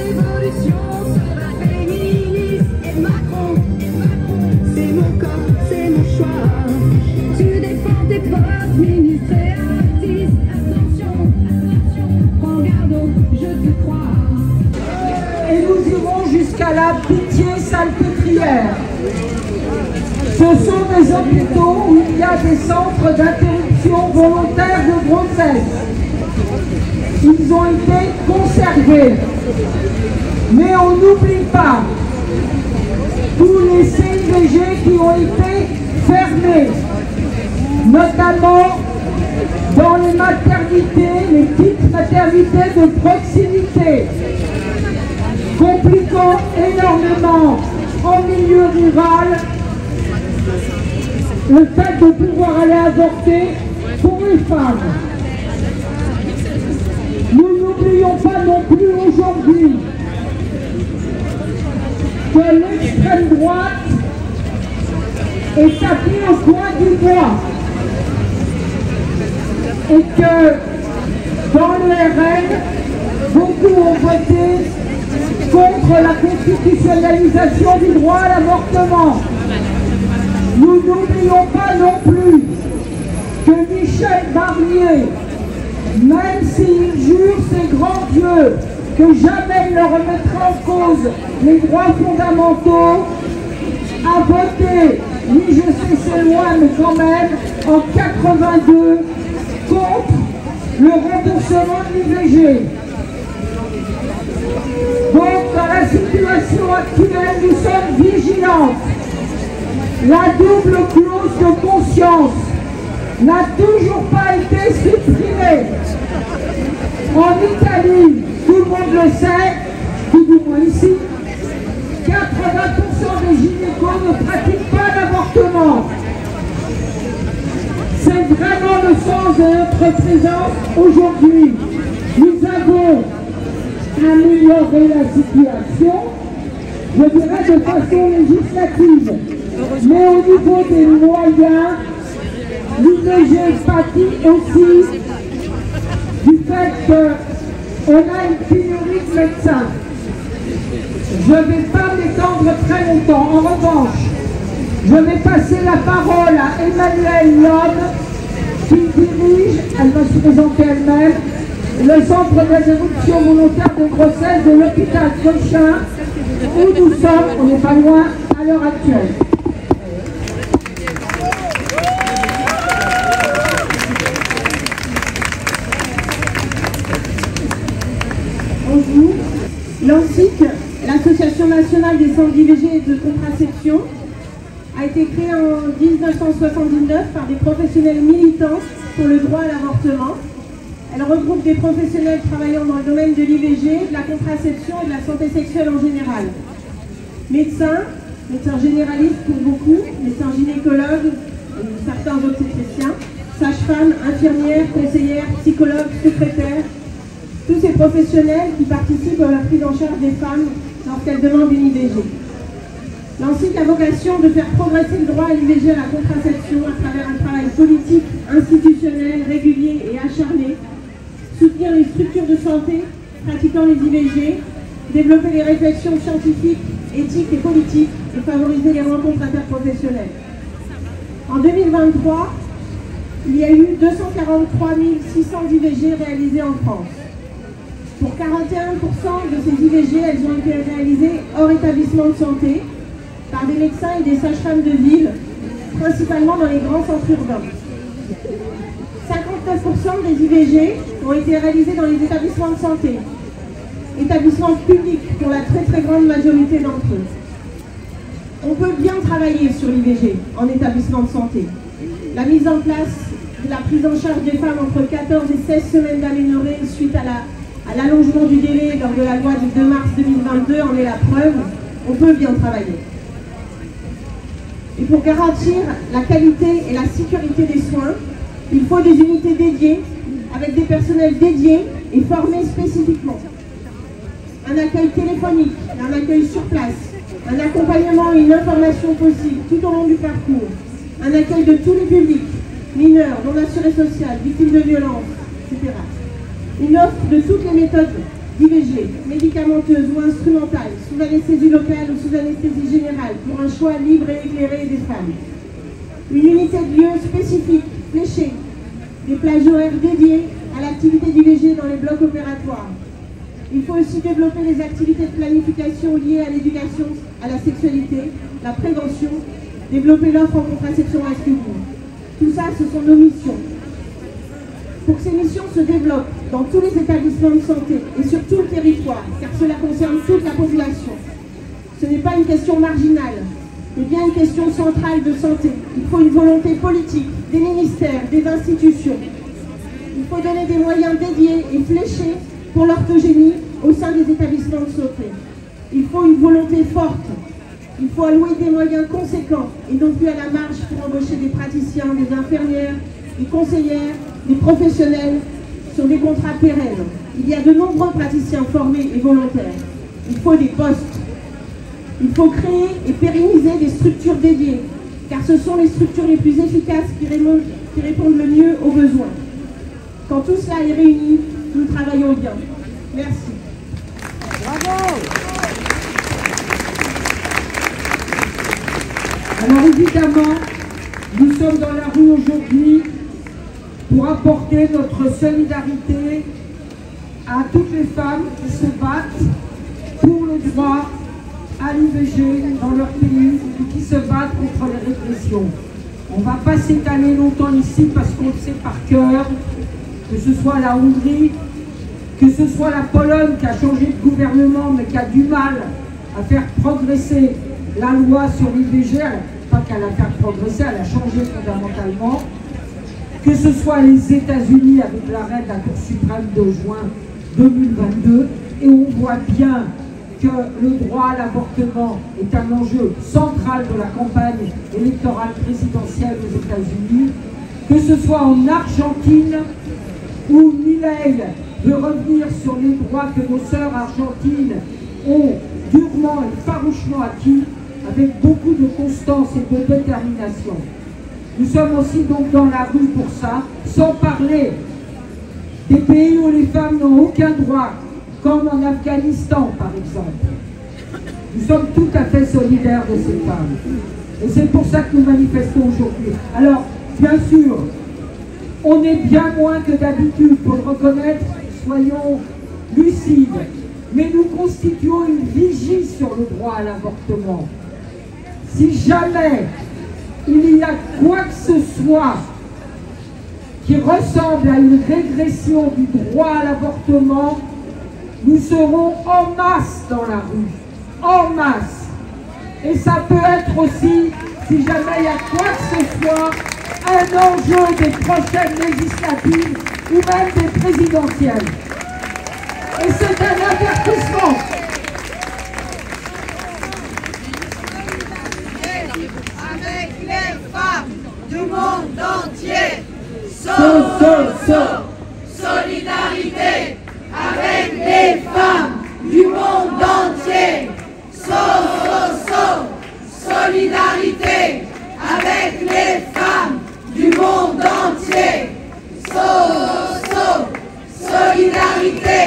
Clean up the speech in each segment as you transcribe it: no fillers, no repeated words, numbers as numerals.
révolution sera féministe. Et Macron, c'est mon corps, c'est mon choix. Tu défends tes potes, ministres et artistes. Attention, prends garde, je te crois. Et nous irons jusqu'à la pitié salpêtrière. Ce sont des hôpitaux où il y a des centres d'interruption volontaire de grossesse. Ils ont été conservés. Mais on n'oublie pas tous les CIVG qui ont été fermés, notamment dans les maternités, les petites maternités de proximité, compliquant énormément en milieu rural le fait de pouvoir aller avorter pour les femmes. Nous n'oublions pas non plus aujourd'hui que l'extrême droite est tapée au coin du doigt et que dans le RN, beaucoup ont voté contre la constitutionnalisation du droit à l'avortement. Nous n'oublions pas non plus que Michel Barnier, même s'il jure ses grands dieux que jamais il ne remettra en cause les droits fondamentaux, a voté, oui je sais c'est loin mais quand même, en 82 contre le remboursement de l'IVG. Donc dans la situation actuelle, nous sommes vigilants. La double clause de conscience n'a toujours pas été supprimée. En Italie, tout le monde le sait, tout du moins ici, 80% des gynécos ne pratiquent pas l'avortement. C'est vraiment le sens de notre présence aujourd'hui. Nous avons amélioré la situation, je dirais de façon législative. Mais au niveau des moyens, l'IVG pâtit aussi du fait qu'on a une pénurie de médecins. Je ne vais pas m'étendre très longtemps. En revanche, je vais passer la parole à Emmanuelle Lhomme, qui dirige, elle va se présenter elle-même, le centre d'interruption volontaire de grossesse de l'hôpital Cochin, où nous sommes, on n'est pas loin, à l'heure actuelle. Bonjour. L'ANSIC, l'Association nationale des centres d'IVG et de contraception, a été créée en 1979 par des professionnels militants pour le droit à l'avortement. Elle regroupe des professionnels travaillant dans le domaine de l'IVG, de la contraception et de la santé sexuelle en général. Médecins, médecins généralistes pour beaucoup, médecins gynécologues, certains obstétriciens, sages-femmes, infirmières, conseillères, psychologues, secrétaires, tous ces professionnels qui participent à la prise en charge des femmes lorsqu'elles demandent une IVG. L'ANSIC a vocation de faire progresser le droit à l'IVG à la contraception à travers un travail politique, institutionnel, régulier et acharné, soutenir les structures de santé pratiquant les IVG, développer les réflexions scientifiques, éthiques et politiques et favoriser les rencontres interprofessionnelles. En 2023, il y a eu 243 600 IVG réalisées en France. Pour 41% de ces IVG, elles ont été réalisées hors établissement de santé, par des médecins et des sages-femmes de ville, principalement dans les grands centres urbains. 59% des IVG ont été réalisés dans les établissements de santé, établissements publics pour la très grande majorité d'entre eux. On peut bien travailler sur l'IVG en établissement de santé. La mise en place de la prise en charge des femmes entre 14 et 16 semaines d'aménorrhée suite à l'allongement du délai lors de la loi du 2 mars 2022 en est la preuve. On peut bien travailler. Et pour garantir la qualité et la sécurité des soins, il faut des unités dédiées, avec des personnels dédiés et formés spécifiquement. Un accueil téléphonique, un accueil sur place, un accompagnement et une information possible tout au long du parcours, un accueil de tous les publics, mineurs, non assurés sociaux, victimes de violences, etc. Une offre de toutes les méthodes d'IVG, médicamenteuse ou instrumentale, sous anesthésie locale ou sous anesthésie générale, pour un choix libre et éclairé des femmes. Une unité de lieu spécifique, fléchée, des plages horaires dédiées à l'activité d'IVG dans les blocs opératoires. Il faut aussi développer les activités de planification liées à l'éducation à la sexualité, la prévention, développer l'offre en contraception masculine. Tout ça, ce sont nos missions. Pour que ces missions se développent dans tous les établissements de santé et sur tout le territoire, car cela concerne toute la population. Ce n'est pas une question marginale, mais bien une question centrale de santé. Il faut une volonté politique, des ministères, des institutions. Il faut donner des moyens dédiés et fléchés pour l'orthogénie au sein des établissements de santé. Il faut une volonté forte. Il faut allouer des moyens conséquents et non plus à la marge pour embaucher des praticiens, des infirmières, des conseillères, des professionnels sur des contrats pérennes. Il y a de nombreux praticiens formés et volontaires. Il faut des postes. Il faut créer et pérenniser des structures dédiées, car ce sont les structures les plus efficaces qui répondent le mieux aux besoins. Quand tout cela est réuni, nous travaillons bien. Merci. Bravo! Alors évidemment, nous sommes dans la rue aujourd'hui pour apporter notre solidarité à toutes les femmes qui se battent pour le droit à l'IVG dans leur pays et qui se battent contre les répressions. On ne va pas s'étaler longtemps ici parce qu'on le sait par cœur, que ce soit la Hongrie, que ce soit la Pologne qui a changé de gouvernement mais qui a du mal à faire progresser la loi sur l'IVG, pas qu'elle a fait progresser, elle a changé fondamentalement. Que ce soit les États-Unis avec l'arrêt de la Cour suprême de juin 2022, et on voit bien que le droit à l'avortement est un enjeu central de la campagne électorale présidentielle aux États-Unis, que ce soit en Argentine, où Milei veut revenir sur les droits que nos sœurs argentines ont durement et farouchement acquis, avec beaucoup de constance et de détermination. Nous sommes aussi donc dans la rue pour ça, sans parler des pays où les femmes n'ont aucun droit, comme en Afghanistan par exemple. Nous sommes tout à fait solidaires de ces femmes. Et c'est pour ça que nous manifestons aujourd'hui. Alors, bien sûr, on est bien moins que d'habitude, pour le reconnaître, soyons lucides. Mais nous constituons une vigie sur le droit à l'avortement. Si jamais il y a quoi que ce soit qui ressemble à une régression du droit à l'avortement, nous serons en masse dans la rue, en masse. Et ça peut être aussi, si jamais il y a quoi que ce soit, un enjeu des prochaines législatives ou même des présidentielles. Et c'est un avertissement. Avec les femmes du monde entier. Solidarité avec les femmes du monde entier. Solidarité avec les femmes du monde entier. Solidarité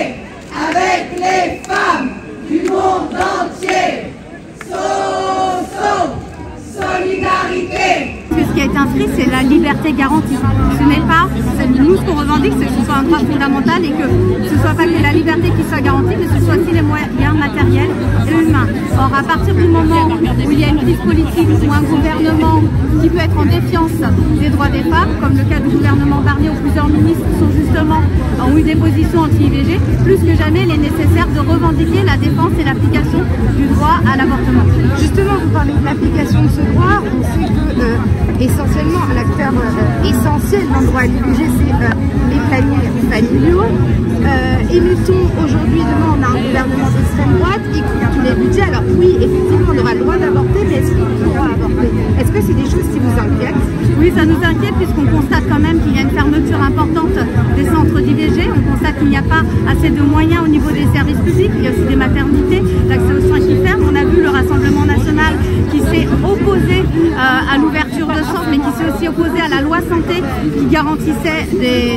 avec les femmes du monde entier. Solidarité. Ce qui a été inscrit, c'est la liberté garantie. Ce n'est pas, nous ce qu'on revendique, c'est que ce soit un droit fondamental et que ce ne soit pas que la liberté qui soit garantie, mais ce soit aussi les moyens matériels et humains. Or, à partir du moment où il y a une crise politique ou un gouvernement qui peut être en défiance des droits des femmes, comme le cas du gouvernement Barnier où plusieurs ministres ont eu des positions anti-IVG, plus que jamais il est nécessaire de revendiquer la défense et l'application du droit à l'avortement. Justement, vous parlez de l'application de ce droit. On sait que essentiellement, l'acteur essentiel dans le droit à l'IVG, c'est les plannings familiaux. Et mettons, aujourd'hui, demain, on a un gouvernement d'extrême droite qui coupe tous les budgets. Alors oui, effectivement, on aura le droit d'avorter, mais est-ce qu'on pourra avorter? Est-ce que c'est des choses qui vous inquiètent? Oui, ça nous inquiète puisqu'on constate quand même qu'il y a une fermeture importante des centres d'IVG. On constate qu'il n'y a pas assez de moyens au niveau des services publics. Il y a aussi des maternités, l'accès aux soins qui ferment. On a vu le Rassemblement national qui s'est opposé à l'ouverture de centres, mais qui s'est aussi aussi opposé à la loi santé qui garantissait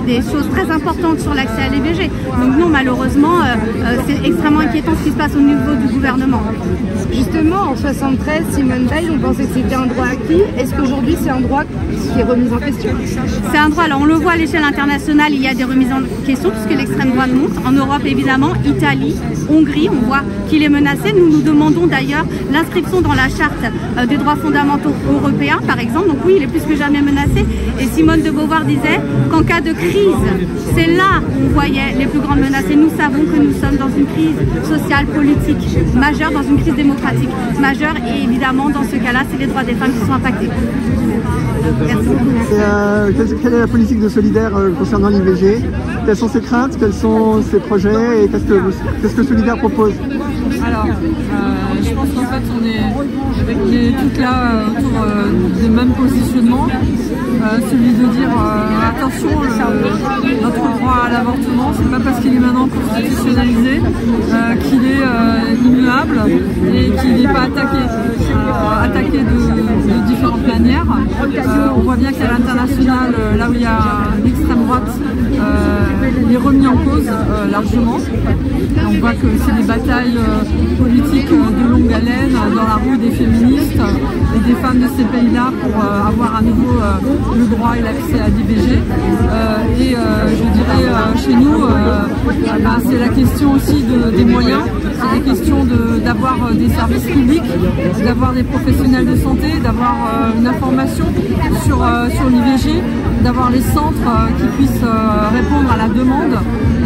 des choses très importantes sur l'accès à l'IVG. Donc non, malheureusement, c'est extrêmement inquiétant ce qui se passe au niveau du gouvernement. Justement, en 73, Simone Veil, on pensait que c'était un droit acquis. Est-ce qu'aujourd'hui, c'est un droit qui est remis en question? C'est un droit. Alors, on le voit à l'échelle internationale, il y a des remises en question puisque l'extrême droite monte. En Europe, évidemment, Italie, Hongrie, on voit qu'il est menacé. Nous demandons d'ailleurs l'inscription dans la charte des droits fondamentaux européens, par exemple. Donc oui, il est plus que jamais menacé. Et Simone de Beauvoir disait qu'en cas de crise, c'est là où on voyait les plus grandes menaces. Et nous savons que nous sommes dans une crise sociale, politique majeure, dans une crise démocratique majeure. Et évidemment, dans ce cas-là, c'est les droits des femmes qui sont impactés. Merci beaucoup. Quelle est la politique de Solidaire concernant l'IVG? Quelles sont ses craintes? Quels sont ses projets? Et qu'est-ce que Solidaire propose? Alors, je pense qu'en fait, on est toutes là autour des mêmes positionnements. Celui de dire attention, notre droit à l'avortement, c'est pas parce qu'il est maintenant constitutionnalisé qu'il est immuable et qu'il n'est pas attaqué de différentes manières. On voit bien qu'à l'international, là où il y a l'extrême droite, il est remis en cause largement. On voit que c'est des batailles politiques de longue haleine dans la rue des féministes et des femmes de ces pays-là pour avoir à nouveau le droit et l'accès à l'IVG. Je dirais chez nous, c'est la question aussi des moyens, c'est la question d'avoir des services publics, d'avoir des professionnels de santé, d'avoir une information sur l'IVG, d'avoir les centres qui puissent répondre à la demande.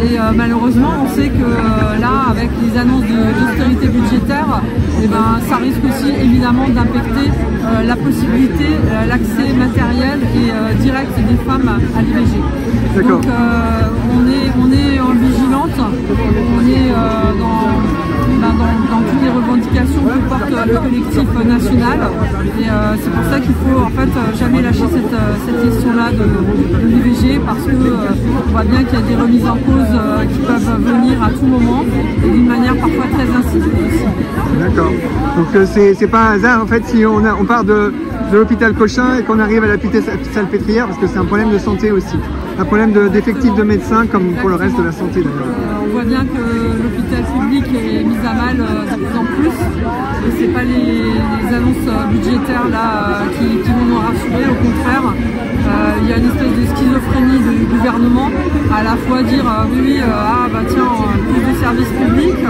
Et malheureusement, on sait que là, avec les annonces d'austérité budgétaire, ça risque aussi évidemment d'impacter la possibilité, l'accès matériel et direct des femmes à l'IVG. Donc on est en vigilante, on est dans toutes les revendications que porte le collectif national. Et c'est pour ça qu'il faut en fait jamais lâcher cette question-là de l'IVG, parce que on voit bien qu'il y a des remises en cause qui peuvent venir à tout moment et d'une manière parfois très insidieuse aussi. D'accord. Donc c'est pas un hasard en fait si on part de l'hôpital Cochin et qu'on arrive à l'hôpital Salpêtrière, parce que c'est un problème de santé aussi. Un problème d'effectifs de médecins comme pour le reste de la santé d'ailleurs. On voit bien que l'hôpital public est mis à mal de plus en plus. Et c'est pas les annonces budgétaires là qui vont nous rassurer, au contraire. Il y a une espèce de schizophrénie du gouvernement, à la fois dire oui, tiens, plus de services publics,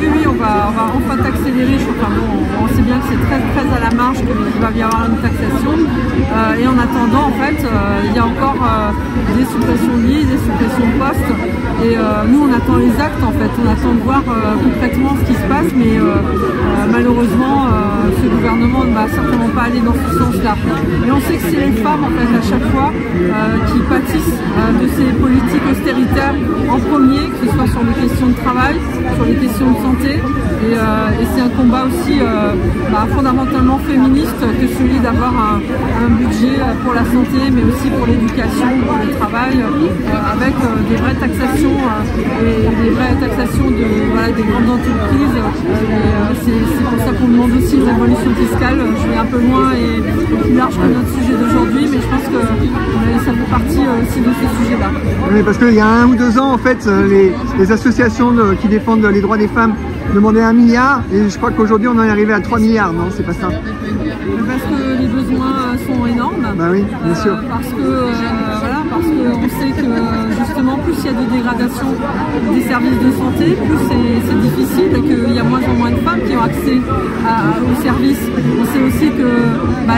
oui, on va enfin taxer les riches. Enfin bon, on sait bien que c'est très très à la marge qu'il va y avoir une taxation. Et en attendant, en fait, il y a encore des suppressions de lits, des suppressions de postes. Et nous, on attend les actes, en fait. On attend de voir concrètement ce qui se passe, mais malheureusement, ce gouvernement ne va certainement pas aller dans ce sens-là. Et on sait que c'est les femmes, en fait, à chaque fois, qui pâtissent de ces politiques austéritaires en premier, que ce soit sur les questions de travail, sur les questions de santé. Et c'est un combat aussi fondamentalement féministe que celui d'avoir un budget pour la santé, mais aussi pour l'éducation, pour le travail, avec des vraies taxations et des vraies taxations des grandes entreprises. C'est pour ça qu'on demande aussi une révolution fiscale. Je vais un peu loin et plus large que notre sujet d'aujourd'hui, mais je pense que ça fait partie aussi de ce sujet-là. Oui, parce qu'il y a 1 ou 2 ans, en fait, les associations qui défendent les droits des femmes demandaient 1 milliard, et je crois qu'aujourd'hui on en est arrivé à 3 milliards, non? C'est pas ça? Parce que les besoins sont énormes. Bah oui, bien sûr. Parce qu'on sait que justement, plus il y a de dégradation des services de santé, plus c'est difficile et qu'il y a moins en moins de femmes qui ont accès aux services. On sait aussi que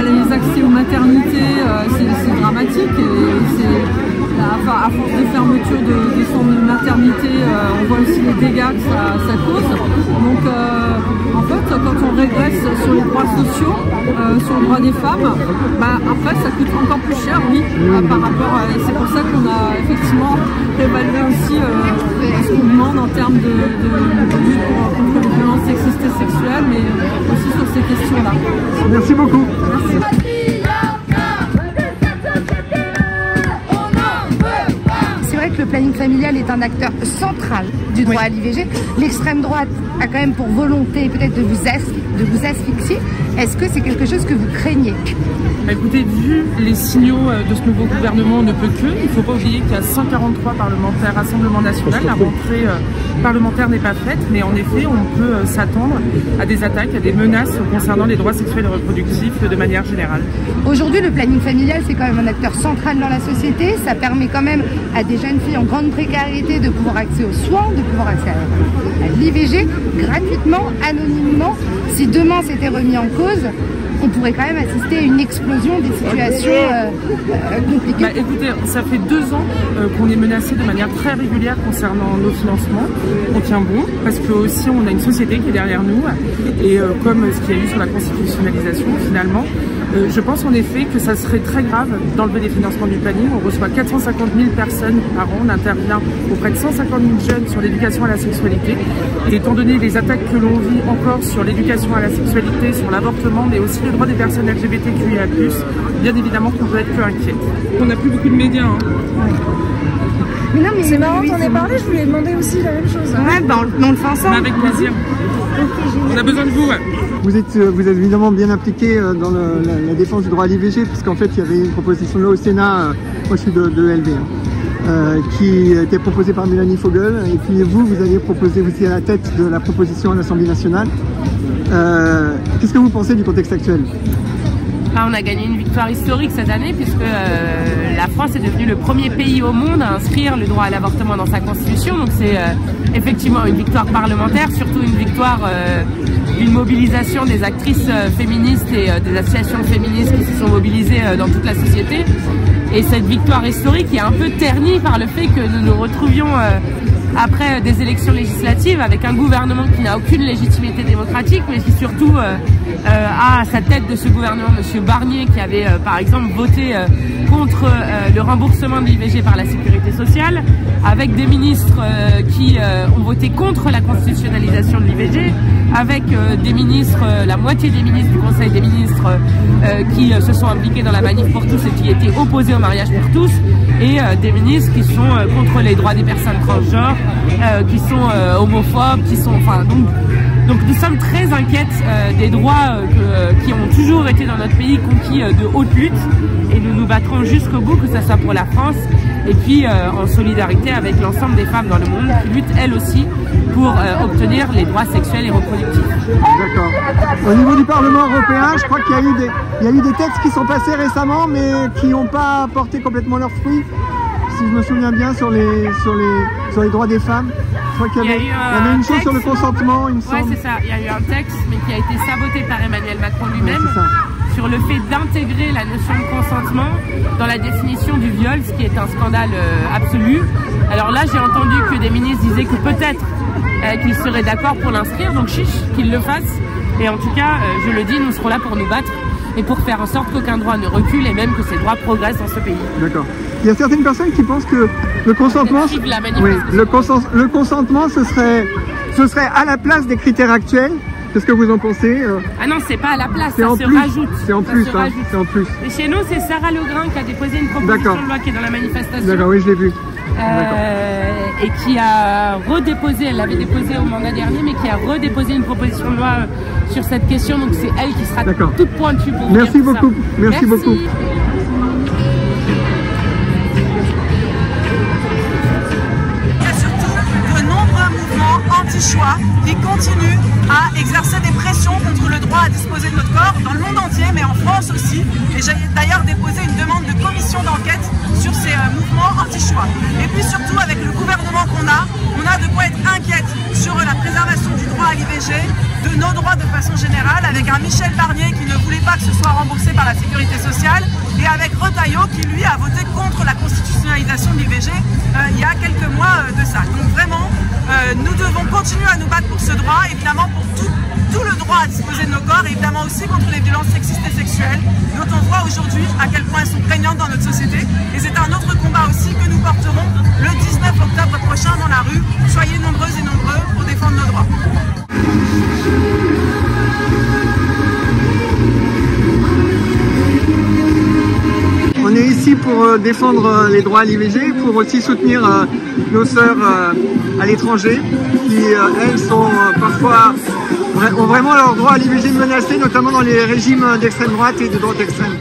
les accès aux maternités, c'est dramatique. Et à force de fermeture de centres de maternité, on voit aussi les dégâts que ça cause. Donc en fait, quand on régresse sur les droits sociaux, sur le droit des femmes, après ça coûte encore plus cher, oui, par rapport à... Et c'est pour ça qu'on a effectivement évalué aussi ce qu'on demande en termes de lutte contre les violences sexistes et sexuelles, mais aussi sur ces questions-là. Merci beaucoup. C'est vrai que le planning familial est un acteur central du droit à l'IVG. L'extrême droite a quand même pour volonté peut-être de vous asphyxier. Est-ce que c'est quelque chose que vous craignez? Écoutez, vu les signaux de ce nouveau gouvernement, on ne peut que. Il ne faut pas oublier qu'il y a 143 parlementaires, Rassemblement national. La rentrée parlementaire n'est pas faite, mais en effet, on peut s'attendre à des attaques, à des menaces concernant les droits sexuels et reproductifs de manière générale. Aujourd'hui, le planning familial, c'est quand même un acteur central dans la société. Ça permet quand même à des jeunes filles en grande précarité de pouvoir accéder aux soins, de pouvoir accéder à l'IVG gratuitement, anonymement. Si demain c'était remis en cause, on pourrait quand même assister à une explosion des situations compliquées. Écoutez, ça fait 2 ans qu'on est menacé de manière très régulière concernant nos financements. On tient bon, parce que aussi on a une société qui est derrière nous, et comme ce qu'il y a eu sur la constitutionnalisation finalement, je pense en effet que ça serait très grave d'enlever les financements du planning. On reçoit 450 000 personnes par an, on intervient auprès de 150 000 jeunes sur l'éducation à la sexualité. Et étant donné les attaques que l'on vit encore sur l'éducation à la sexualité, sur l'avortement, mais aussi le droit des personnes LGBTQIA+, bien évidemment qu'on peut être que inquiète. On n'a plus beaucoup de médias. Mais non, mais c'est marrant qu'on ait parlé, je voulais demander aussi la même chose. Ouais, on le fait ensemble. Avec plaisir. On a besoin de vous. Vous êtes évidemment bien impliqué dans la défense du droit à l'IVG, puisqu'en fait il y avait une proposition de loi au Sénat, moi je suis de LB, qui était proposée par Mélanie Vogel, et puis vous avez proposé, vous étiez à la tête de la proposition à l'Assemblée nationale. Qu'est-ce que vous pensez du contexte actuel? On a gagné une victoire historique cette année puisque la France est devenue le premier pays au monde à inscrire le droit à l'avortement dans sa constitution. Donc c'est effectivement une victoire parlementaire, surtout une victoire d'une mobilisation des actrices féministes et des associations féministes qui se sont mobilisées dans toute la société. Et cette victoire historique est un peu ternie par le fait que nous nous retrouvions après des élections législatives avec un gouvernement qui n'a aucune légitimité démocratique, mais qui surtout a à sa tête de ce gouvernement M. Barnier, qui avait par exemple voté contre le remboursement de l'IVG par la sécurité sociale, avec des ministres qui ont voté contre la constitutionnalisation de l'IVG, avec des ministres, la moitié des ministres du Conseil des ministres qui se sont impliqués dans la manif pour tous et qui étaient opposés au mariage pour tous, et des ministres qui sont contre les droits des personnes transgenres, qui sont homophobes, qui sont, enfin, donc nous sommes très inquiètes des droits qui ont toujours été dans notre pays conquis de haute lutte, et nous nous battrons jusqu'au bout, que ce soit pour la France et puis en solidarité avec l'ensemble des femmes dans le monde qui luttent elles aussi pour obtenir les droits sexuels et reproductifs. D'accord. Au niveau du Parlement européen, je crois qu'il y a eu des textes qui sont passés récemment mais qui n'ont pas porté complètement leurs fruits. Si je me souviens bien, sur les droits des femmes. Je crois qu'il y avait une chose sur le consentement, il me semble. Oui, c'est ça. Il y a eu un texte, mais qui a été saboté par Emmanuel Macron lui-même, sur le fait d'intégrer la notion de consentement dans la définition du viol, ce qui est un scandale absolu. Alors là, j'ai entendu que des ministres disaient que peut-être qu'ils seraient d'accord pour l'inscrire, donc chiche, qu'ils le fassent. Et en tout cas, je le dis, nous serons là pour nous battre et pour faire en sorte qu'aucun droit ne recule et même que ces droits progressent dans ce pays. D'accord. Il y a certaines personnes qui pensent que le consentement, le consentement, ce serait à la place des critères actuels. Qu'est-ce que vous en pensez? Ah non, c'est pas à la place, ça se rajoute. C'est en plus, c'est en plus. Et chez nous, c'est Sarah Legrain qui a déposé une proposition de loi qui est dans la manifestation. D'accord, oui, je l'ai vu. Et qui a redéposé, elle l'avait déposée au mandat dernier, mais qui a redéposé une proposition de loi sur cette question. Donc c'est elle qui sera toute pointue pour vous. Merci beaucoup. Merci beaucoup. Anti-choix qui continuent à exercer des pressions contre le droit à disposer de notre corps dans le monde entier, mais en France aussi. Et j'ai d'ailleurs déposé une demande de commission d'enquête sur ces mouvements anti-choix. Et puis surtout, avec le gouvernement qu'on a, on a de quoi être inquiète sur la préservation du droit à l'IVG, de nos droits de façon générale, avec un Michel Barnier qui ne voulait pas que ce soit remboursé par la sécurité sociale, et avec Retailleau qui lui a voté contre la constitutionnalisation de l'IVG il y a quelques mois de ça. Donc vraiment, nous devons continuer à nous battre pour ce droit, évidemment pour tout le droit à disposer de nos corps, et évidemment aussi contre les violences sexistes et sexuelles, dont on voit aujourd'hui à quel point elles sont prégnantes dans notre société. Et c'est un autre combat aussi que nous porterons le 19 octobre prochain dans la rue. Soyez nombreuses et nombreux pour défendre nos droits. On est ici pour pour défendre les droits à l'IVG, pour aussi soutenir nos sœurs à l'étranger qui, elles, sont parfois ont vraiment leur droit à l'IVG menacé, notamment dans les régimes d'extrême droite et de droite extrême.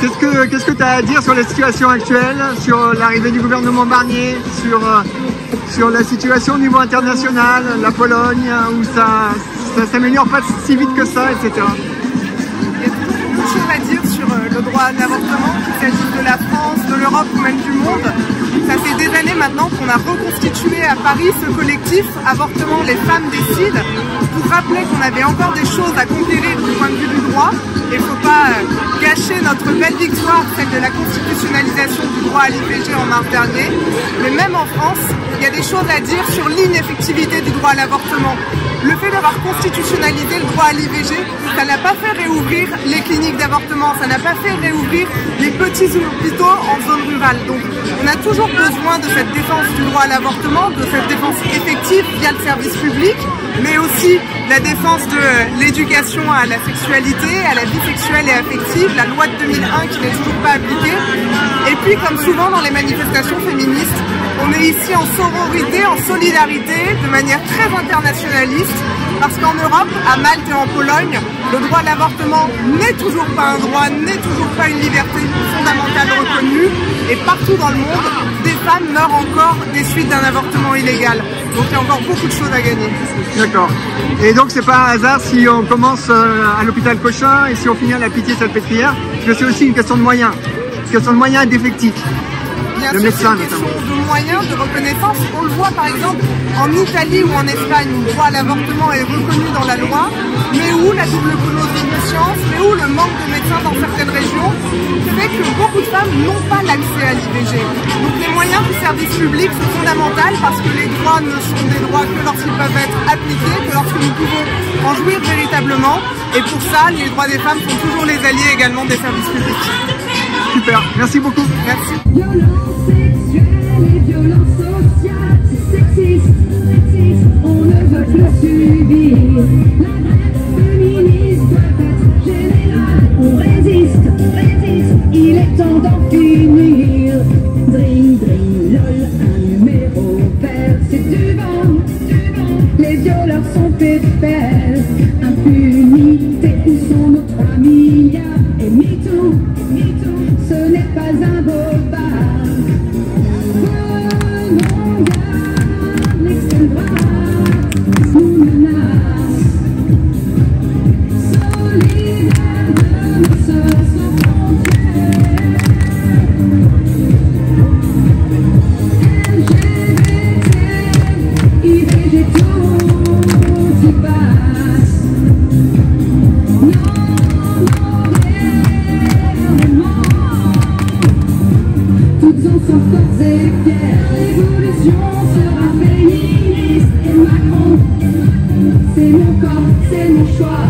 Qu'est-ce que tu as à dire sur la situation actuelle, sur l'arrivée du gouvernement Barnier, sur la situation au niveau international, la Pologne, où ça s'améliore pas si vite que ça, etc. Il y a beaucoup de choses à dire sur le droit à l'avortement, qu'il s'agisse de la France, de l'Europe ou même du monde. Ça fait des années maintenant qu'on a reconstitué à Paris ce collectif Avortement, les femmes décident, pour rappeler qu'on avait encore des choses à conquérir du point de vue du droit. Il ne faut pas gâcher notre belle victoire, celle de la constitutionnalisation du droit à l'IVG en mars dernier. Mais même en France, il y a des choses à dire sur l'ineffectivité du droit à l'avortement. Le fait d'avoir constitutionnalisé le droit à l'IVG, ça n'a pas fait réouvrir les cliniques d'avortement, ça n'a pas fait réouvrir les petits hôpitaux en zone rurale. Donc on a toujours besoin de cette défense du droit à l'avortement, de cette défense effective via le service public, mais aussi la défense de l'éducation à la sexualité, à la vie sexuelle et affective, la loi de 2001 qui n'est toujours pas appliquée. Et puis, comme souvent dans les manifestations féministes, on est ici en sororité, en solidarité, de manière très internationaliste, parce qu'en Europe, à Malte et en Pologne, le droit à l'avortement n'est toujours pas un droit, n'est toujours pas une liberté fondamentale reconnue, et partout dans le monde, des femmes meurent encore des suites d'un avortement illégal. Donc il y a encore beaucoup de choses à gagner. D'accord. Et donc c'est pas un hasard si on commence à l'hôpital Cochin et si on finit à la Pitié-Salpêtrière, parce que c'est aussi une question de moyens, et d'effectifs. Bien sûr, c'est une question de moyens, de reconnaissance. On le voit par exemple en Italie ou en Espagne où le droit à l'avortement est reconnu dans la loi, mais où la double connotation de science, mais où le manque de médecins dans certaines régions fait que beaucoup de femmes n'ont pas l'accès à l'IVG. Donc les moyens du service public sont fondamentaux parce que les droits ne sont des droits que lorsqu'ils peuvent être appliqués, que lorsque nous pouvons en jouir véritablement. Et pour ça, les droits des femmes sont toujours les alliés également des services publics. Super, merci beaucoup. Merci. Violence sexuelle et violence sociale, c'est sexiste, on ne veut plus subir. La grève féministe doit être générale, on résiste, il est temps d'en finir. Dring, dring, lol, un numéro vert, c'est du vent, les violeurs sont pépères. Impunité, où sont nos 3 milliards? Et MeToo, ce n'est pas un bobard. Prenons garde, l'extrême droite nous menace. Solidaires de nos sœurs sans frontières. LGBT, IVG, tout y passe. Toutes ensemble fortes et fières, l'évolution sera féministe. Et Macron, c'est mon corps, c'est mon choix.